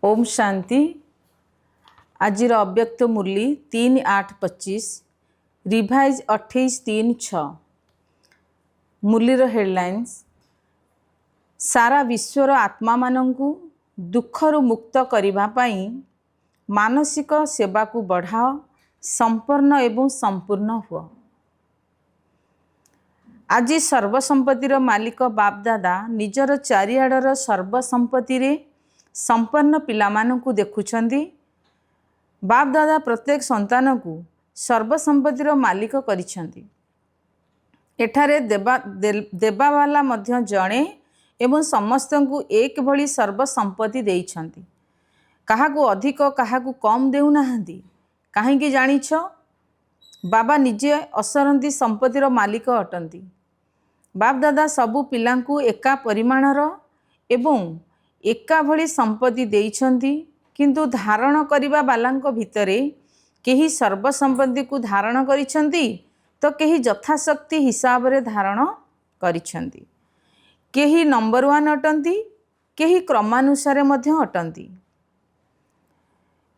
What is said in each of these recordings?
ओम शांति। आजिर अव्यक्त मुरली 3-8-25 revise 28-3-6। मुरलीर headlines सारा विश्वर आत्मा मानंकु दुखरु मुक्त करिबा पाई मानसिक सेवा को बढ़ाओ, संपूर्ण एवं संपूर्ण हुआ। आज सर्वसंपत्तिर मालिक बापदादा निजर चारिआडर सर्वसंपत्ति रे संपन्न पिलामानंकु देखुछंदी। बापदादा प्रत्येक संतान को सर्वसंपत्तिर मालिक करिछंदी। एठारे देवावाला मध्य जणे एवं समस्तंकु एक भली सर्वसंपत्ति देइछंती। काहाकु अधिक काहाकु कम देउ नाहंती। काहेकि जानिछ, बाबा निजे असरंती संपत्तिर मालिक अटंती। बापदादा सबु पिलांकु एका परिमाणर एवं एका भली संपत्ति देइछंती, किंतु धारण करिबा बालांको भितरे केही सर्वसंपत्ति को धारण करिछंती तो केही यथाशक्ति हिसाब रे धारण करिछंती। केही नंबर 1 अटंती, केही क्रमानुसार मध्य अटंती।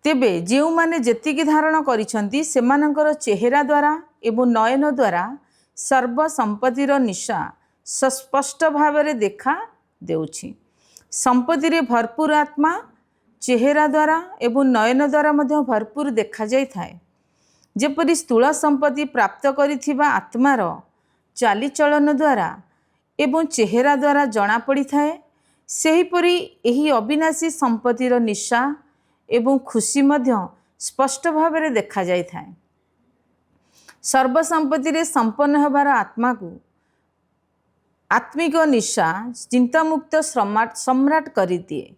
तेबे जेउ माने जेतिकी धारण करिछंती सेमानंकर चेहरा द्वारा एवं नयन द्वारा सर्वसंपत्तिर निशा स्पष्ट भाव देखा देउछि। संपत्ति रे भरपूर आत्मा चेहरा द्वारा एवं नयन द्वारा मध्य भरपूर देखा जाय थाए। जेपरि स्थूल संपत्ति प्राप्त करिथिबा आत्मार चालीचलन द्वारा एवं चेहरा द्वारा जना पड़ी थाए, सेहीपरि एही अविनाशी संपत्तिर निशा एवं खुशी मध्य स्पष्ट भाव रे देखा जाय थाए। सर्वसंपत्ति रे संपन्न होबार आत्मा को आत्मिक निशा चिंतामुक्त सम्राट करि दिए।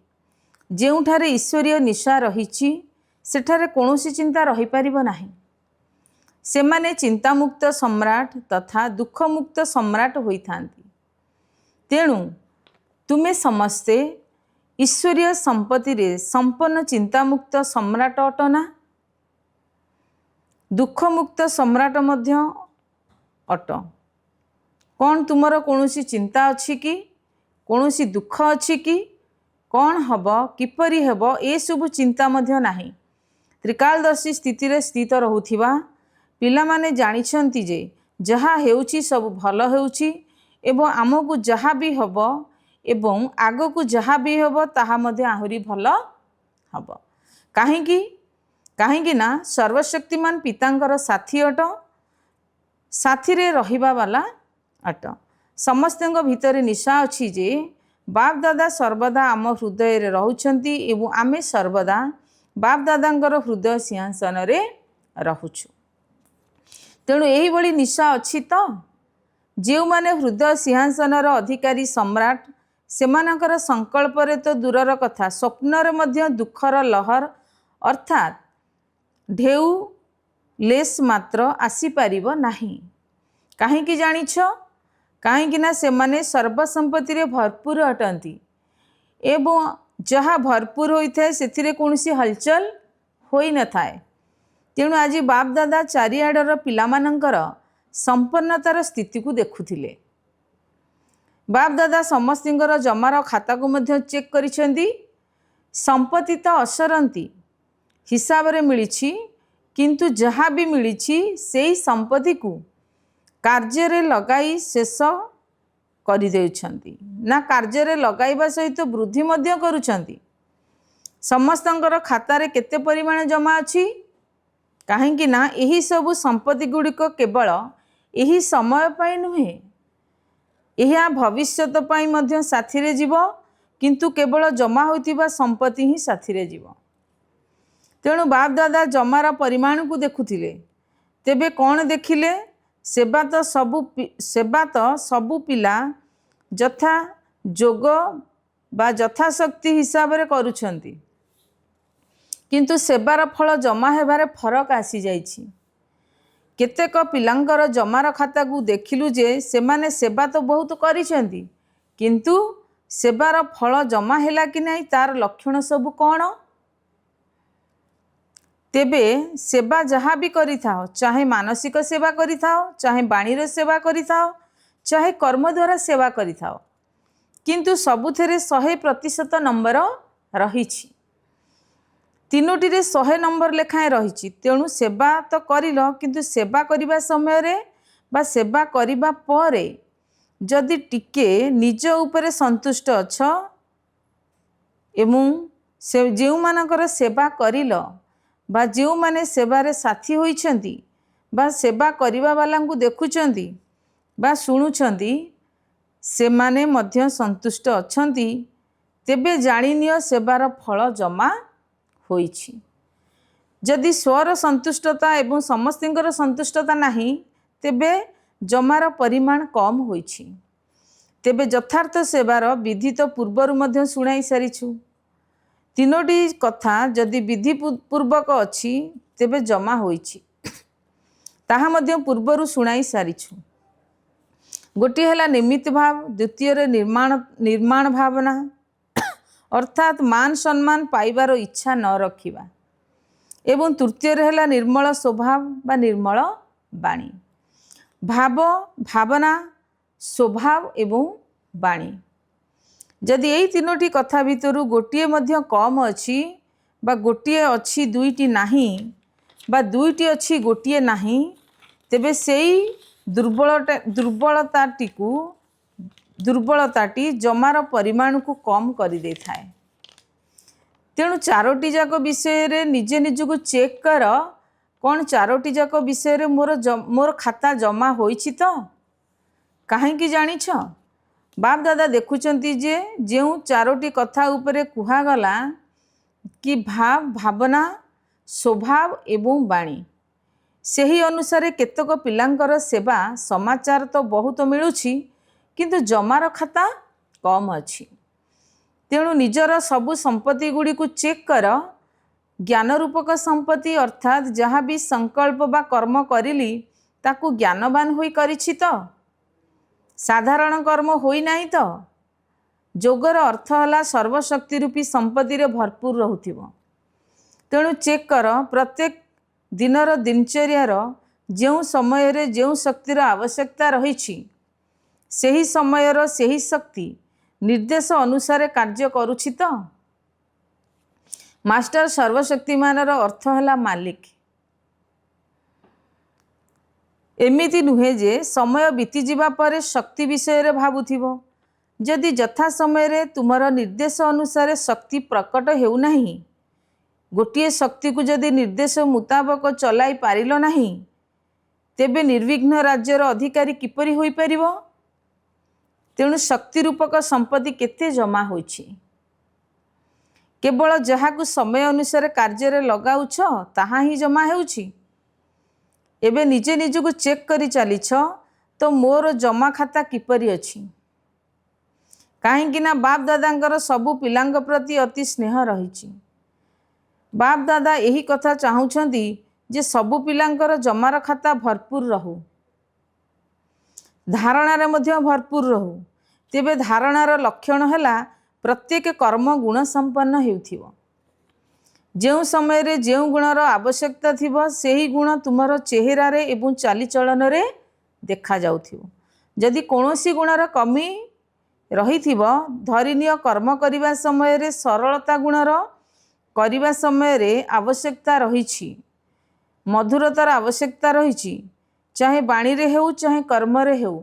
जेउठारे ईश्वरीय निशा रहिछि सेठारे कौनसी चिंता रही पारिबो नाही। सेमाने चिंतामुक्त सम्राट तथा दुखमुक्त सम्राट होइथांती। तेणु तुमे समस्ते ईश्वरीय संपत्ति रे संपन्न चिंतामुक्त सम्राट अटना, दुखमुक्त सम्राट मध्य अट। कौन तुमर कौनसी चिंता अच्छी कि कौनसी दुख अच्छी कि कौन हब किपरि हेब ए सबु चिंता मध्य नाही। त्रिकालदर्शी स्थिति रे स्थित रहुथिबा पिला माने जानिछंती जे जहा हेउची सब भल हेउची एवं आमको जहा भी हब एवं आगको जहा भी हब ताहा मध्य आहुरी भल हब। काहेकि ना सर्वशक्तिमान पितांकर साथी अट, साथी रे रहिबा वाला अट। समस्तଙ୍କ भितर निशा अछि जे बाप दादा सर्वदा आम हृदय रे रहुछंती एवं आमे सर्वदा बाप दादांकर हृदय सिंहासन रे रहुछु। तेणु एही बड़ी निशा अछि तो जेउ माने हृदय सिंहासन रो अधिकारी सम्राट सेमानकर संकल्प रे तो दूरर कथा स्वप्न रे मध्य दुखर लहर अर्थात ढेउ लेस मात्र आसी पारिबो नाही। काहेकि जानिछ, काहेकि ना सेमाने सर्वसंपत्ति रे भरपूर अटंती एवं जहाँ भरपूर होइथाए सेथिरे कोनसी हलचल होई न थाए। तेणु आज बाप दादा चारिआडर पिलामानंकर संपन्नतार स्थिति को देखुथिले। बाप दादा समस्तिंकर जमार खाता को मध्य चेक करिसेंती। संपत्ति तो असरंती हिसाब रे मिलिछि, किंतु जहाँ भी मिलिछि सेही संपत्ति को कार्य रे लगाई शेष करि देउछंती ना कार्य रे लगाइबा सहित वृद्धि मध्य करूछंती। समस्तंकर खाता रे केते परिमाण जमा अछि, काहेकि ना एही सबु संपत्ति गुड़िक केवल एही समय पाई नुहे, एहा भविष्यत पाई मध्य साथी रे जीव, किंतु केवल जमा होइतिबा संपत्ति ही साथी रे जीव। तेणु बाप दादा जमार परिमाण को देखुथिले। तेबे कौन देखिले? सेवा तो सबु पिला जथा जोग बा यथाशक्ति हिसाब रे करूछंती, किंतु सेवार फल जमा हेबारे फरक आसी जाइछि। केतेक पिलांकर जमार खाता को देखिलु जे सेमाने सेवा तो बहुत करिसेंती, किंतु सेवार फल जमा हैला कि नहीं तार लक्षण सब कौन? तेबे सेवा जहाँ भी करि थाओ, चाहे मानसिक सेवा करि थाओ, चाहे बाणीर सेवा करि थाओ, चाहे कर्म द्वारा सेवा करि थाओ, किंतु सबुथेरे 100% नंबर रहिछि। ତିନୋଟିରେ 100 ନମ୍ବର ଲେଖାଏଁ ରହିଛି। ତେଣୁ ସେବା ତ କରିଲ, କିନ୍ତୁ ସେବା କରିବା ସମୟରେ ବା ସେବା କରିବା ପରେ ଯଦି ଟିକେ ନିଜ ଉପରେ ସନ୍ତୁଷ୍ଟ ଅଛ ଏବଂ ଯେଉଁମାନଙ୍କର ସେବା କରିଲ ବା ଯେଉଁମାନେ ସେବାରେ ସାଥୀ ହୋଇଛନ୍ତି ବା ସେବା କରିବା ବାଲାଙ୍କୁ ଦେଖୁଛନ୍ତି ବା ଶୁଣୁଛନ୍ତି ସେମାନେ ମଧ୍ୟ ସନ୍ତୁଷ୍ଟ ଅଛନ୍ତି, ତେବେ ଜାଣିନିଅ ସେବାର ଫଳ ଜମା ହୋଇଛି। ଯଦି ସ୍ୱର ସନ୍ତୁଷ୍ଟତା ଏବଂ ସମସ୍ତଙ୍କର ସନ୍ତୁଷ୍ଟତା ନାହିଁ, ତେବେ ଜମାର ପରିମାଣ କମ୍ ହୋଇଛି। ତେବେ ଯଥାର୍ଥ ସେବାର ବିଧି ତ ପୂର୍ବରୁ ମଧ୍ୟ ଶୁଣାଇ ସାରିଛୁ। ତିନୋଟି କଥା ଯଦି ବିଧି ପୂର୍ବକ ଅଛି, ତେବେ ଜମା ହୋଇଛି, ତାହା ମଧ୍ୟ ପୂର୍ବରୁ ଶୁଣାଇ ସାରିଛୁ। ଗୋଟିଏ ହେଲା ନିମିତ୍ତ ଭାବ, ଦ୍ୱିତୀୟରେ ନିର୍ମାଣ ଭାବନା ଅର୍ଥାତ୍ ମାନ ସମ୍ମାନ ପାଇବାର ଇଚ୍ଛା ନ ରଖିବା, ଏବଂ ତୃତୀୟରେ ହେଲା ନିର୍ମଳ ସ୍ୱଭାବ ବା ନିର୍ମଳ ବାଣୀ। ଭାବ, ଭାବନା, ସ୍ୱଭାବ ଏବଂ ବାଣୀ। ଯଦି ଏଇ ତିନୋଟି କଥା ଭିତରୁ ଗୋଟିଏ ମଧ୍ୟ କମ୍ ଅଛି ବା ଗୋଟିଏ ଅଛି ଦୁଇଟି ନାହିଁ ବା ଦୁଇଟି ଅଛି ଗୋଟିଏ ନାହିଁ, ତେବେ ସେଇ ଦୁର୍ବଳତାଟି ଜମାର ପରିମାଣକୁ କମ୍ କରିଦେଇଥାଏ। ତେଣୁ ଚାରୋଟି ଯାକ ବିଷୟରେ ନିଜେ ନିଜକୁ ଚେକ୍ କର, କ'ଣ ଚାରୋଟି ଯାକ ବିଷୟରେ ମୋର ଖାତା ଜମା ହୋଇଛି ତ? କାହିଁକି ଜାଣିଛ? ବାପ ଦାଦା ଦେଖୁଛନ୍ତି ଯେ ଯେଉଁ ଚାରୋଟି କଥା ଉପରେ କୁହାଗଲା କି ଭାବ, ଭାବନା, ସ୍ୱଭାବ ଏବଂ ବାଣୀ, ସେହି ଅନୁସାରେ କେତେକ ପିଲାଙ୍କର ସେବା ସମାଚାର ତ ବହୁତ ମିଳୁଛି, କିନ୍ତୁ ଜମାର ଖାତା କମ୍ ଅଛି। ତେଣୁ ନିଜର ସବୁ ସମ୍ପତ୍ତି ଗୁଡ଼ିକୁ ଚେକ୍ କର। ଜ୍ଞାନ ରୂପକ ସମ୍ପତ୍ତି ଅର୍ଥାତ୍ ଯାହା ବି ସଂକଳ୍ପ ବା କର୍ମ କରିଲି ତାକୁ ଜ୍ଞାନବାନ ହୋଇ କରିଛି ତ? ସାଧାରଣ କର୍ମ ହୋଇନାହିଁ ତ? ଯୋଗର ଅର୍ଥ ହେଲା ସର୍ବଶକ୍ତି ରୂପୀ ସମ୍ପତ୍ତିରେ ଭରପୁର ରହୁଥିବ। ତେଣୁ ଚେକ୍ କର ପ୍ରତ୍ୟେକ ଦିନର ଦିନଚର୍ଯ୍ୟାର ଯେଉଁ ସମୟରେ ଯେଉଁ ଶକ୍ତିର ଆବଶ୍ୟକତା ରହିଛି, ସେହି ସମୟର ସେହି ଶକ୍ତି ନିର୍ଦ୍ଦେଶ ଅନୁସାରେ କାର୍ଯ୍ୟ କରୁଛି ତ? ମାଷ୍ଟର ସର୍ବଶକ୍ତିମାନର ଅର୍ଥ ହେଲା ମାଲିକ। ଏମିତି ନୁହେଁ ଯେ ସମୟ ବିତିଯିବା ପରେ ଶକ୍ତି ବିଷୟରେ ଭାବୁଥିବ। ଯଦି ଯଥା ସମୟରେ ତୁମର ନିର୍ଦ୍ଦେଶ ଅନୁସାରେ ଶକ୍ତି ପ୍ରକଟ ହେଉନାହିଁ, ଗୋଟିଏ ଶକ୍ତିକୁ ଯଦି ନିର୍ଦ୍ଦେଶ ମୁତାବକ ଚଲାଇ ପାରିଲ ନାହିଁ, ତେବେ ନିର୍ବିଘ୍ନ ରାଜ୍ୟର ଅଧିକାରୀ କିପରି ହୋଇପାରିବ? ତେଣୁ ଶକ୍ତି ରୂପକ ସମ୍ପତ୍ତି କେତେ ଜମା ହୋଇଛି? କେବଳ ଯାହାକୁ ସମୟ ଅନୁସାରେ କାର୍ଯ୍ୟରେ ଲଗାଉଛ ତାହା ହିଁ ଜମା ହେଉଛି। ଏବେ ନିଜେ ନିଜକୁ ଚେକ୍ କରି ଚାଲିଛ ତ ମୋର ଜମା ଖାତା କିପରି ଅଛି? କାହିଁକି ନା ବାପ ଦାଦାଙ୍କର ସବୁ ପିଲାଙ୍କ ପ୍ରତି ଅତି ସ୍ନେହ ରହିଛି। ବାପ ଦାଦା ଏହି କଥା ଚାହୁଁଛନ୍ତି ଯେ ସବୁ ପିଲାଙ୍କର ଜମାର ଖାତା ଭରପୁର ରହୁ, ଧାରଣାରେ ମଧ୍ୟ ଭରପୁର ରହୁ। ତେବେ ଧାରଣାର ଲକ୍ଷଣ ହେଲା ପ୍ରତ୍ୟେକ କର୍ମ ଗୁଣ ସମ୍ପନ୍ନ ହେଉଥିବ। ଯେଉଁ ସମୟରେ ଯେଉଁ ଗୁଣର ଆବଶ୍ୟକତା ଥିବ, ସେହି ଗୁଣ ତୁମର ଚେହେରାରେ ଏବଂ ଚାଲିଚଳନରେ ଦେଖାଯାଉଥିବ। ଯଦି କୌଣସି ଗୁଣର କମି ରହିଥିବ, ଧରିନିଅ କର୍ମ କରିବା ସମୟରେ ସରଳତା ଗୁଣର କରିବା ସମୟରେ ଆବଶ୍ୟକତା ରହିଛି, ମଧୁରତାର ଆବଶ୍ୟକତା ରହିଛି, ଚାहे ବାଣୀରେ ହେଉ ଚାहे କର୍ମରେ ହେଉ।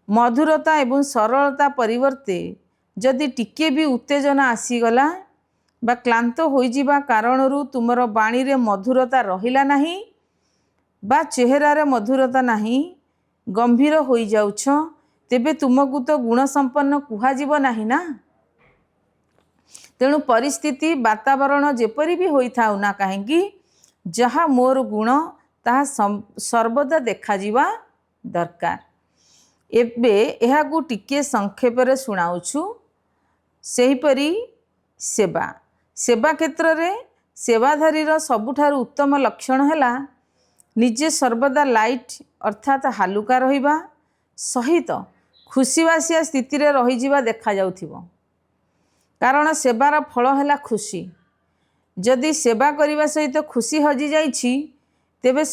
ମଧୁରତା ଏବଂ ସରଳତା ପରିବର୍ତ୍ତେ ଯଦି ଟିକିଏ ବି ଉତ୍ତେଜନା ଆସିଗଲା ବା କ୍ଳାନ୍ତ ହୋଇଯିବା କାରଣରୁ ତୁମର ବାଣୀରେ ମଧୁରତା ରହିଲା ନାହିଁ ବା ଚେହେରାରେ ମଧୁରତା ନାହିଁ, ଗମ୍ଭୀର ହୋଇଯାଉଛ, ତେବେ ତୁମକୁ ତ ଗୁଣ ସମ୍ପନ୍ନ କୁହାଯିବ ନାହିଁ ନା। ତେଣୁ ପରିସ୍ଥିତି ବାତାବରଣ ଯେପରି ବି ହୋଇଥାଉ ନା କାହିଁକି, ଯାହା ମୋର ଗୁଣ ତାହା ସର୍ବଦା ଦେଖାଯିବା ଦରକାର। ଏବେ ଏହାକୁ ଟିକିଏ ସଂକ୍ଷେପରେ ଶୁଣାଉଛୁ। ସେହିପରି ସେବା କ୍ଷେତ୍ରରେ ସେବାଧାରୀର ସବୁଠାରୁ ଉତ୍ତମ ଲକ୍ଷଣ ହେଲା ନିଜେ ସର୍ବଦା ଲାଇଟ୍ ଅର୍ଥାତ୍ ହାଲୁକା ରହିବା ସହିତ ଖୁସିବାସିଆ ସ୍ଥିତିରେ ରହିଯିବା ଦେଖାଯାଉଥିବ। କାରଣ ସେବାର ଫଳ ହେଲା ଖୁସି। ଯଦି ସେବା କରିବା ସହିତ ଖୁସି ହଜିଯାଇଛି, ତେବେ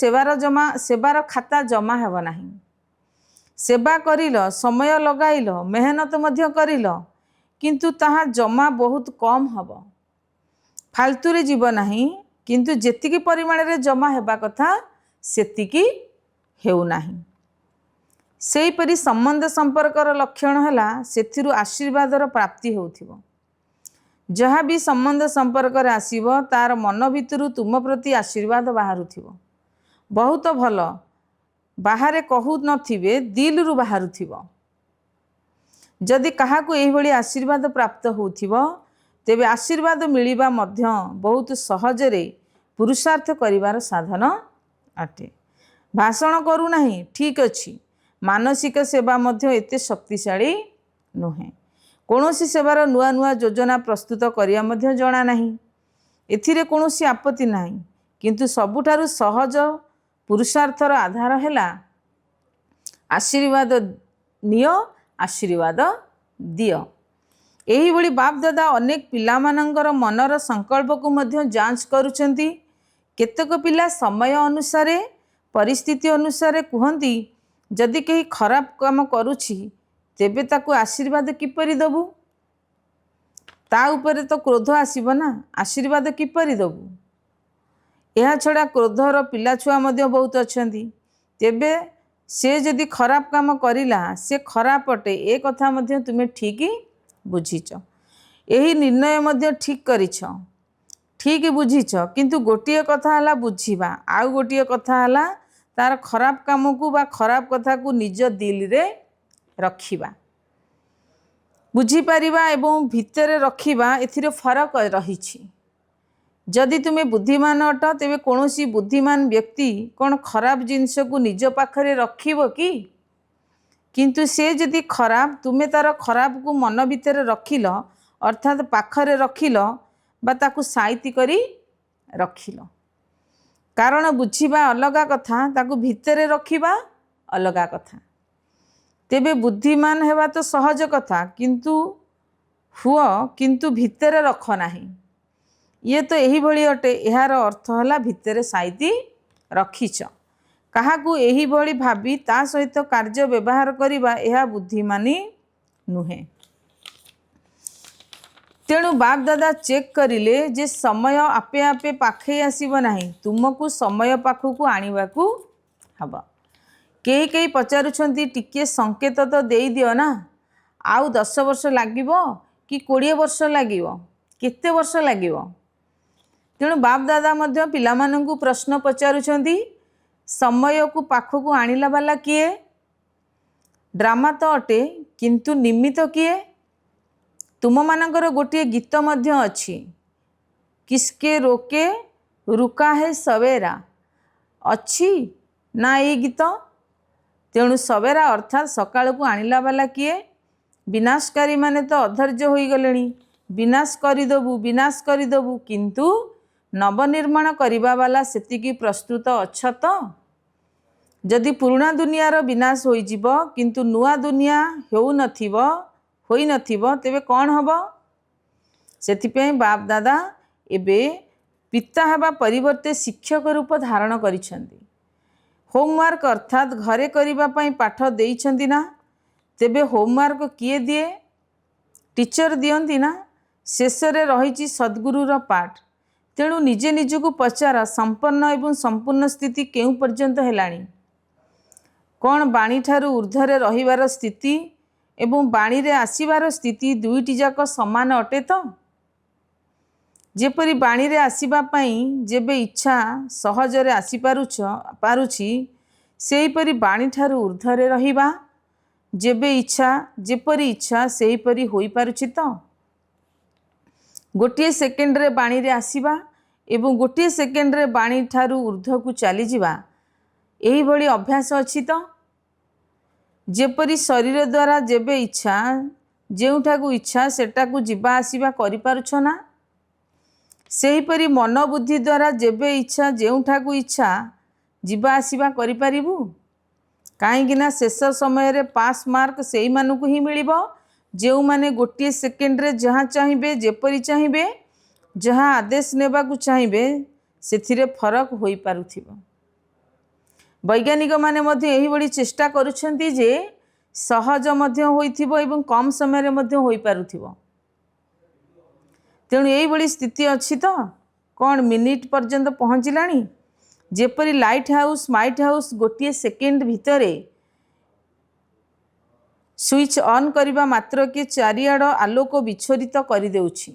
ସେବାର ଖାତା ଜମା ହେବ ନାହିଁ। ସେବା କରିଲ, ସମୟ ଲଗାଇଲ, ମେହନତ ମଧ୍ୟ କରିଲ, କିନ୍ତୁ ତାହା ଜମା ବହୁତ କମ୍ ହେବ। फालतू रे जीव नाही, किंतु जेतिकी परिमाण रे जमा हेबा कथा सेतिकी हेउ नाही। सेहीपरि संबंध संपर्कर लक्षण है से आशीर्वादर प्राप्ति होथिबो। जहाँ भी संबंध संपर्क आसीबो तार मन भितरु तुम प्रति आशीर्वाद बाहरुथिबो। बहुत भल बाहरे कहू नथिबे दिल रु बाहरुथिबो। जदि काहाकू एही भली आशीर्वाद प्राप्त होथिबो तेबे आशीर्वाद मिलिबा मध्य बहुत सहजरे पुरुषार्थ करिवार साधन अटे। भाषण करू नाही ठीक अछि, मानसिक सेवा मध्य एते शक्तिशाली नुहे। कौनसी सेवार नुआ नुआ योजना प्रस्तुत करिया मध्य जणा नाही, एथिरे कौनसी आपत्ति नाही, किंतु सबुठारु सहज पुरुषार्थर आधार हैला आशीर्वाद नियो, आशीर्वाद दियो। एही भली बाप दादा अनेक पिला मानंकर मनर संकल्प को मध्य जांच करुचंती। केतक पिला समय अनुसार परिस्थिति अनुसार कहती जदि कहीं खराब काम करुछि तेबे ताकू आशीर्वाद किपरि दबु, ता उपरे तो क्रोध आसीबो ना, आशीर्वाद किपरि दबु। यह छड़ा क्रोधर पिला छुआ मध्य बहुत अछंती। तेबे से जदि खराब काम करिला से खराब अटे ए कथा मध्य तुमे ठीक बुझीच, यही निर्णय मध्य ठीक करिछ, ठीक बुझीच, किंतु गोटिए कथा हला बुझीबा, आउ गोटिए कथा हला तार खराब काम को बा खराब कथा को निज दिल रे रखिबा, बुझी पारिबा एवं भितरे रखिबा, एथिरे फरक रहिछि। जदि तुमे बुद्धिमान अट तेबे कौनसी बुद्धिमान व्यक्ति कौन खराब जिनस को निज पाखरे रखिबो कि? किंतु से जदि खराब तुमे तार खराब को मन भितर रखिल, अर्थात पाखरे रखिल बा ताकू साइती करी रखिल। कारण बुझीबा अलगा कथा, ताकू भितरे रखिबा अलगा कथा। तेबे बुद्धिमान हेबा तो सहज कथा, किंतु हुआ किंतु भितरे रख नाही, ये तो यही भली अटे। यार अर्थ है भितरे साइती रखिच, काहाकू यही भली भाबी ता सहित कार्य व्यवहार करिबा यह बुद्धिमानी नुहे। तेणु बाप दादा चेक करिले जे समय आपे आपे पाखे आसीब नाही, तुमको समय पाखकू आनिबाकू हबा। कई कई पचारुछंती टिके संकेत तो देई दियो ना, आउ 10 वर्ष लागिबो कि 20 वर्ष लागिबो, केते वर्ष लागिबो। तेणु बाप दादा मध्य पिला माननकू प्रश्न पचारुछंती, समय को पाखकू आनिला वाला किए? ड्रामा तो अटे, किंतु निमित्त किए? तुम मानकर गोटे गीत मध्य अछि, किसके रोके रुका है सवेरा, अच्छी ना ये गीत? तेणु सवेरा अर्थात सकाळ को आनिला वाला किए? विनाशकारी माने तो अधैर्य होई गलेनी, विनाश करिदबु विनाश करिदबु, किंतु नवनिर्माण करिबा वाला सेतिकी प्रस्तुत अछ तो? जदि पुराना दुनियार विनाश होई जिवो किंतु नुआ दुनिया हेउ नथिबो होई नथिबो तेबे कौन हबो? सेथिपई बाप दादा एबे पिता हवा परिवर्ते शिक्षक रूप धारण करिछंती। होमवर्क अर्थात घरे करिबा पई पाठ देइछंती ना, तेबे होमवर्क किए दिए? टीचर दियंती ना। शेषरे रहिछि सद्गुरुर पाठ। तेणु निजे निजको पचार संपन्न एवं संपूर्ण स्थिति केउ पर्यंत हेलाणी? कौन बाणी ठारू ऊर्ध्वरे रहिबार स्थिति एवं बाणी रे आसीबार स्थिति दुईटी जाक समान अटे तो? जेपरी बाणी रे आसीबा पई जेबे इच्छा सहजरे आसी पारुछि, सेहीपरि बाणी ठारू ऊर्ध्वरे रहिबा जेबे इच्छा जेपरी इच्छा सेहीपरि होई पारुछि तो? गोटे सेकेंड रे बाणी रे आसीबा एवं गोटे सेकेंड रे बाणी ठारू ऊर्ध्व को चली जिबा, एही भली अभ्यास अछि तो? जेपरी शरीर द्वारा जेबे इच्छा जेउठाकू इच्छा सेटाकू जिबा आसीबा करि पारुछ ना, सेहीपरि मन बुद्धि द्वारा जेबे इच्छा जेउठाकू इच्छा जिबा आसीबा करि पारिबु? काहेकि ना शेष समय रे पास मार्क सेही मानकू ही मिलिबो जो माने गोटे सेकेंड रे जहाँ चाहिए जेपरी चाहिए जहाँ आदेश नेबाकू चाहिए सेथिरे फरक होई पारुथिबो। वैज्ञानिक माने मध्य एही बड़ी चेष्टा करुछंती जे सहज मध्य होइथिबो एवं कम समय रे मध्य होई पारुथिबो। तेणु यही स्थिति अच्छी तो कौन मिनिट पर्यंत पहुँचलानी जेपरी लाइट हाउस माइट हाउस गोटे सेकेंड भितर स्विच ऑन करने मात्र के चारिआड़ आलोक विच्छोरित कर देउछि।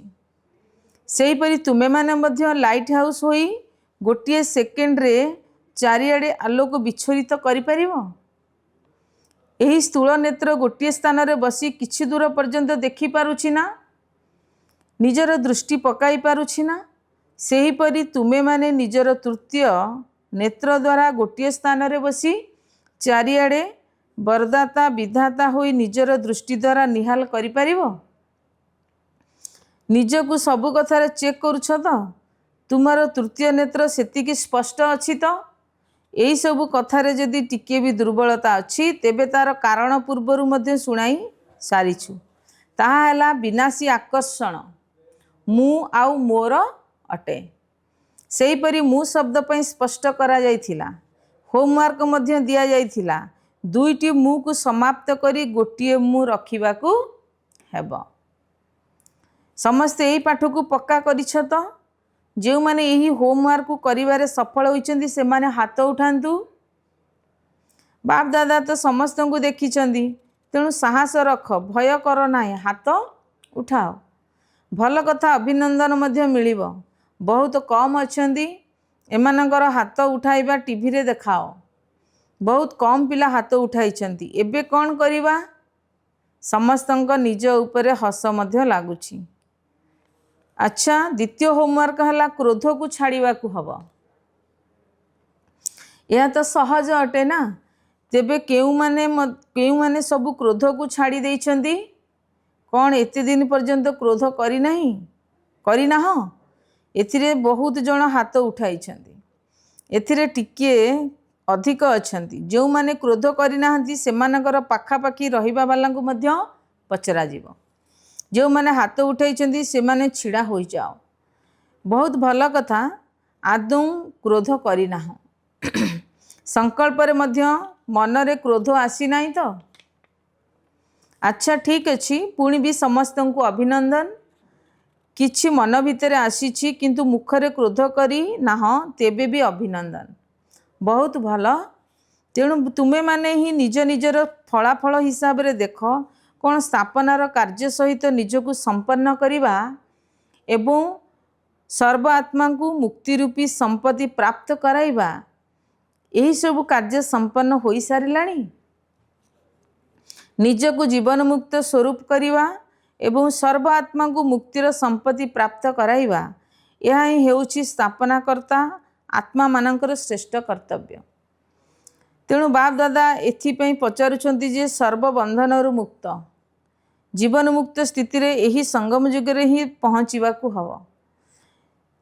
सेहीपरि तुमे माने मध्य लाइट हाउस होई गोटे सेकेंड रे चारिआड़े आलोक विच्छोरित करि परिबो। एही स्थूल नेत्र गोटे स्थान रे बसी किछि दूर पर्यंत देखि पारुछि ना, निजर दृष्टि पकाई पारुछि ना। सेहीपरि तुमे माने निजर तृतीय नेत्र द्वारा गोटे स्थान रे बसी चारिआड़े वरदाता विधाता होई निजर दृष्टि द्वारा निहाल करि परिबो। निजकु सबु कथार चेक करुछ तो तुमार तृतीय नेत्र सेतिकी स्पष्ट अच्छी तो यही सबु कथार जदि टिके भी दुर्बलता अच्छी तेबे तार कारण पूर्वर मध्य शुणाई सारिछु। ताहा हैला विनाशी आकर्षण मु आउ मोर अटे। सेहीपरि मु शब्द पई स्पष्ट करा जाइथिला। होमवर्क मध्य दिया जाइथिला। दुईटी मु को समाप्त करी गोटिए मु रखिबाकू हेबो। समस्ते यही पाठ को पक्का करिछ तो जो माने यही होमवर्क करिवारे सफल होइचंदी से माने हाथ उठांतु। बाप दादा तो समस्त को देखिचंदी, तेणु साहस रख, भय कर नाही, हाथ उठाओ। भल कथा अभिनंदन मध्य मिलिबो। बहुत कम अछंदी एमानकर हाथ उठाइबा टीवी रे देखाओ। बहुत कम पिला हाथ उठाइचंती। एबे कौन करिबा? समस्तंक निज उपरे हस मध्य लागुची। अच्छा, द्वितीय होमवर्क है क्रोध को छाड़ा हम। यह तो सहज अटे ना। तेबे केउ माने सबु क्रोध को छाड़ी देइछंदी? कौन एते दिन पर्यंत क्रोध करिना? एथिरे बहुत जन हाथ उठाइछंदी। एथिरे टिके अधिक अछंती। जो माने क्रोध करिनाहंती सेमानकर पाखापाखी रहिबा वालांकु मध्य पचरा जीवो। जो माने हाथ उठाइछंती से माने छिड़ा होई जाओ। बहुत भल कथा, आदौ क्रोध करिना। संकल्प रे मध्य मन रे क्रोध आसी नाही तो? अच्छा, ठीक अछि। पुणी भी समस्त को अभिनंदन। किछि मन भितर आसीछि किंतु मुखरे क्रोध करी नाह, तेबे भी अभिनंदन। बहुत भल। तेणु तुमे माने ही निज निजर फलाफल हिसाब रे देख कौन स्थापनार कार्य सहित निजको संपन्न करिबा एवं सर्व आत्मा को मुक्ति रूपी संपत्ति प्राप्त कराइबा, यही सब कार्य संपन्न होई सारिलाणी। निजको जीवन मुक्त स्वरूप करिबा एवं सर्व आत्मा को मुक्तिर संपत्ति प्राप्त कराइबा, यह ही हेउछि स्थापनाकर्ता आत्मा मानकर श्रेष्ठ कर्तव्य। तेणु बाप दादा एथिपई पचारुछंती जे सर्वबंधन मुक्त जीवन मुक्त स्थिति रे यही संगम युग रे ही पहुँचवाकू हम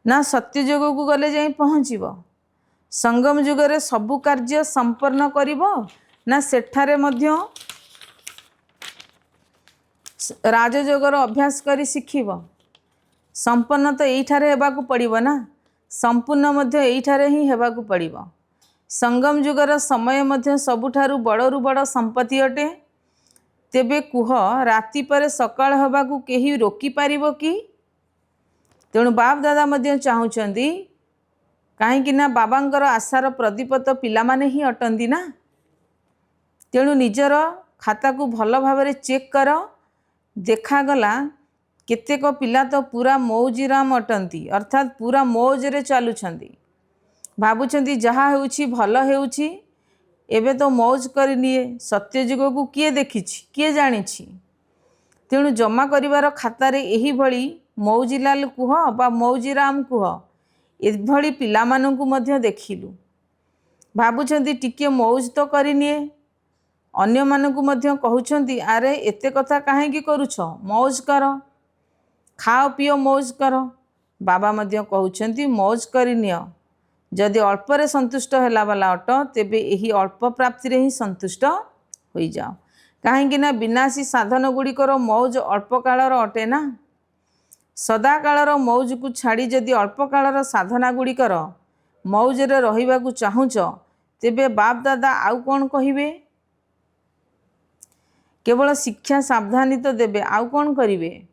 ना सत्य युग को गले जाई पहुँचब। संगम युग रे सबु कार्य संपन्न करिबो ना सेठारे मध्य राजयोगर अभ्यास करी शिखिब। संपन्न तो एठारे हेबाकू पड़िबो ना, संपूर्ण मध्य एठारे ही हेबाकू पड़िबो। संगम युगर समय मध्य सबुठारु बड़रू बड़ संपत्ति अटे। तेबे कुह, राति पर सकाळ हबाकू केही रोकी पारिबो कि? तेणु बाप दादा मध्य चाहुचंदी, काहेकि ना बाबांकर आशार प्रदीप तो पिलामाने ही अटंदी ना। तेणु निजर खाता को भल भाव चेक कर। देखागला केतेक पिला तो पूरा मौजीराम अटंती, अर्थात पूरा मौज रे चालुछंदी। भाबुछंती जहा हेउछि भल हेउछि, एबे तो मौज करनिए। सत्य युग को किए देखिछि, किए जानिछि? तेणु जमा करिवार खातारे एही भली मौजीलाल कुह बा मौजीराम कुह, एभली पिलामानंकु मध्य देखिलु। भाबुछंती टिके मौज तो करनिए। अन्य मानंकु मध्य कहउछंती, अरे एते कथा काहेकि करूछ, मौज कर, खाओ पियो मौज कर। बाबा मध्य कहउछंती मौज करनियो। जदि अल्परे संतुष्ट होला वाला अट, तेबे यही अल्प प्राप्ति रे ही संतुष्ट होई जाओ। काहेकि ना विनाशी साधन गुड़िकर मौज अल्प कालर अटे ना। सदा कालर मौज को छाड़ी जदि अल्प कालर साधना गुड़िकर मौज रे रहिबा को चाहुच, तेबे बाप दादा आउ कौन कहिबे? केवल शिक्षा सावधानी तो देबे, आउ कौन करिवे?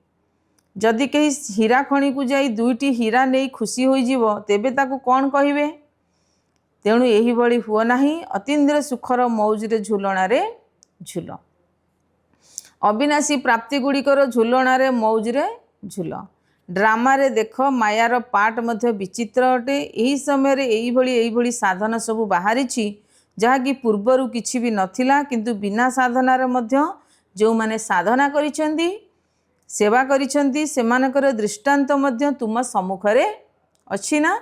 जदि कहीं हीरा खणी को जाई दुईटी हीरा नहीं खुशी होइजिवो तेबे ताकू कौन कहिबे। तेणु यही भली हुओ नाही, अतीन्द्र सुखर मौजरे झुलणारे झुल। अविनाशी प्राप्ति गुड़िकर झुलणारे मौजरे झुल। ड्रामा रे देख मायार पार्ट मध्य विचित्र अटे। यही समय यही भली साधन सबू बाहरी जहाँकि पूर्वर किछि भी नथिला, किंतु बिना साधनार मध्य जो माने साधना करिसेंती सेवा करिसेंती सेमानकर दृष्टांत मध्य तुम सम्मुखरे अछि ना।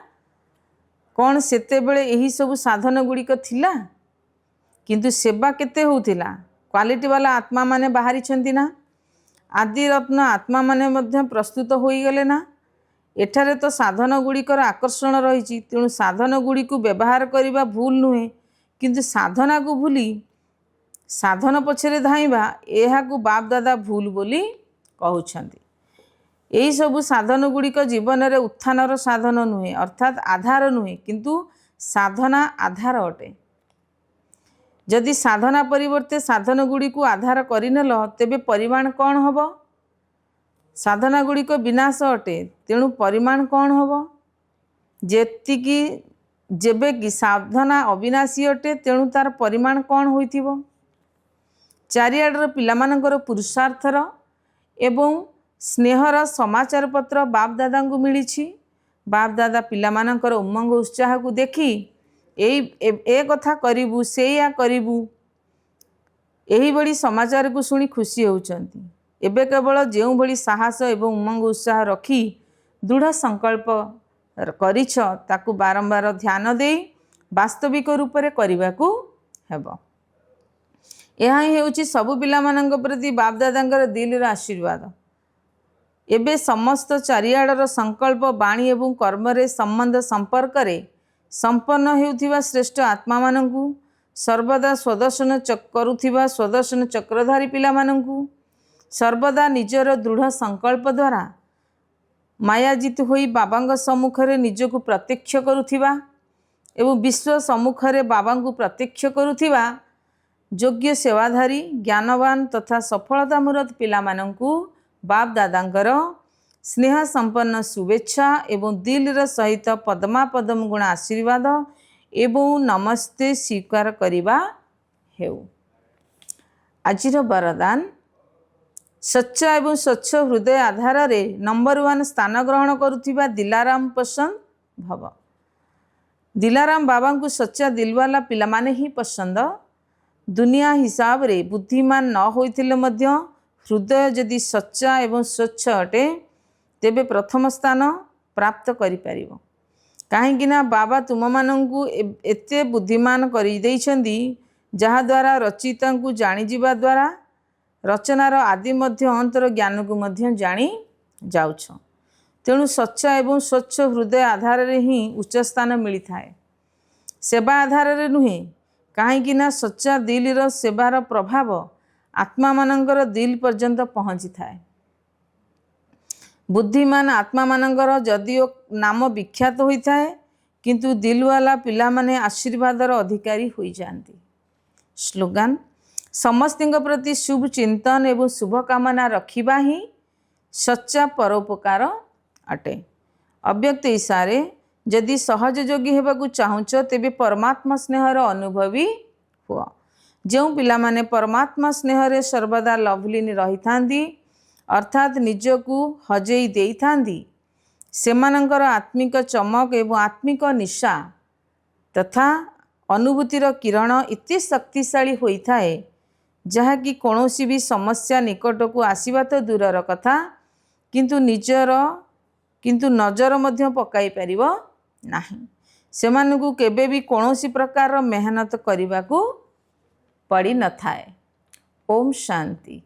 कौन सेतेबेले यही सब साधन गुड़िक थिला, किंतु सेवा केते होउथिला। क्वालिटी वाला आत्मा माने बाहरी छंती ना। आदि रत्न आत्मा माने मध्य प्रस्तुत होई गले ना। एठारे तो साधन गुड़िकर आकर्षण रही। तेणु साधन गुड़ी को व्यवहार करने भूल नुहे, किंतु साधना को भूली साधन पछरे धाइबा यह बाप दादा भूल बोली कहउछंती। यही सबू साधन गुड़िक जीवन में उत्थानर साधन नुहे, अर्थात आधार नुहे, किंतु साधना आधार अटे। जदि साधना परिवर्ते साधन गुड़ी को आधार करिनेल तेबे परिमाण कौन हब। साधना गुड़िक विनाश अटे, तेणु परिमाण कौन हब। जेतिकी जेबे कि साधना अविनाशी अटे, तेणु तार परिमाण कौन होइथिबो। चारिआडर पिलामानंकर पुरुषार्थर एवं स्नेहर समाचार पत्र बाप दादा को मिली। बाप दादा पिलामानंकर उमंग उत्साह को देखी ए कथा करिबु सेया करिबु एही बड़ी समाचार को सुनी खुशी होउचंती। एबे केवल जेउ भली साहस एवं उमंग उत्साह रखी दृढ़ संकल्प करिछ ताकू बारंबार ध्यान दे वास्तविक रूप में करने को हेब। यह ही हेउची सबु पिलामानंक प्रति बाप दादांकर दिलर आशीर्वाद। एबे समस्त चारिआडर संकल्प बाणी एवं कर्म रे संबंध संपर्क रे संपन्न हेउथिबा श्रेष्ठ आत्मा मानंकु, सर्वदा स्वदर्शन करुथिबा स्वदर्शन चक्रधारी पिलामानंकु, सर्वदा निजर दृढ़ संकल्प द्वारा मायाजित होई बाबांग सम्मुखरे निजको प्रत्यक्ष करुथिबा एवं विश्व सम्मुखरे बाबांकु प्रत्यक्ष करुथिबा योग्य सेवाधारी ज्ञानवान तथा सफलता मूरत पिलामानंकु बाप दादांकर स्नेह संपन्न शुभेच्छा एवं दिलर सहित पदमा पदम गुण आशीर्वाद एवं नमस्ते स्वीकार करिबा हेउ। आजिर वरदान सच्चा एवं स्वच्छ हृदय आधार रे नंबर 1 स्थान ग्रहण करुथिबा दिलाराम पसंद भव। दिलाराम बाबा को सच्चा दिलवाला पिलामाने ही पसंद। दुनिया हिसाब रे बुद्धिमान न होइथिले मध्य हृदय यदि सच्चा एवं स्वच्छ अटे तेबे प्रथम स्थान प्राप्त करि परिबो। काहेकि ना बाबा तुम मानंकु एते बुद्धिमान करि दैछंदी जहा द्वारा रचिता को जानी जीवा द्वारा रचनार आदि मध्य अंतर ज्ञान को मध्य जानी जाउछ। तेणु सच्चा एवं स्वच्छ हृदय आधार रे ही उच्च स्थान मिली थाए, सेवा आधार रे नुहे। काहेकि ना सच्चा दिलर सेवार प्रभाव आत्मा मानंकर दिल पर्यंत पहुँची थाए। बुद्धिमान आत्मा मानंकर जदिओ नाम विख्यात होता है, किंतु दिलवाला पिला माने आशीर्वादर अधिकारी होई जाती। स्लोगान समस्तिंक प्रति शुभ चिंतन एवं शुभ कामना रखिबा ही सच्चा परोपकार अटे। अव्यक्त इशारे यदि सहज योगी हेबाकु चाहुच तेबे परमात्मा स्नेहर अनुभवी हुआ। जो पिला माने परमात्मा स्नेह रे सर्वदा लवलीन रही थांदी अर्थात निजकु हजेई देई थांदी, सेमानंकर आत्मिक चमक एवं आत्मिक निशा तथा अनुभूतिर किरण इति शक्तिशाली होई थाए जहाँकि कौनसी भी समस्या निकट को आसीबा तो दूरर कथा, किंतु नजर मध्य पकाई परिबो नाही। सेमानकु केबे भी कौनसी प्रकार मेहनत करिबाकू पड़ी न थाए। ओम शांति।